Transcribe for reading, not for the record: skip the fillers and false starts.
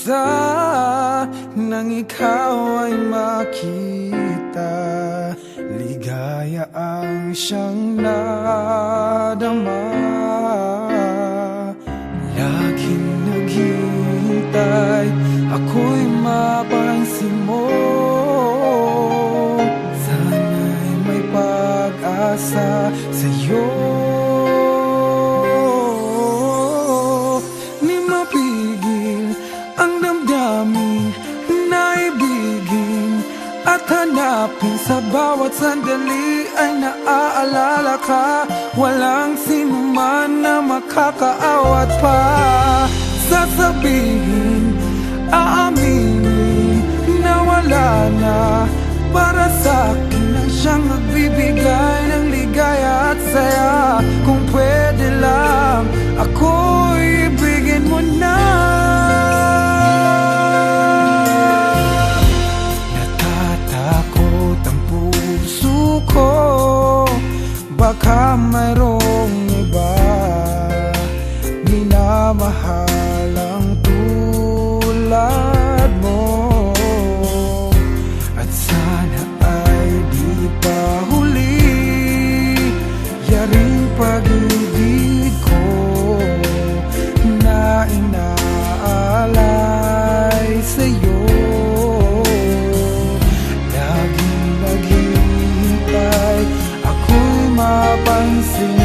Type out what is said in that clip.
mag-isa nang ikaw ay makita. Ligaya ang siyang nadama. Laging naghihintay, ako'y mapansin mo. Sana'y may pag-asa sa'yo. Ni mapigil ang damdamin na ibigin at hanapin. Sa bawat sandali ay naaalala ka. Walang sinuman na makakaawat pa. Sasabihin, aaminin na wala na. Para sa'kin ang siyang nagbibigay ng ligaya at saya. Kung pwede lang, ako'y ibigin mo na. Natatakot ang puso ko, baka mayroong iba minamahal ang tulad mo. At sana ay di pa huli yaring pag-ibig ko na inaalay sa'yo. Laging naghihintay, ako'y mapansin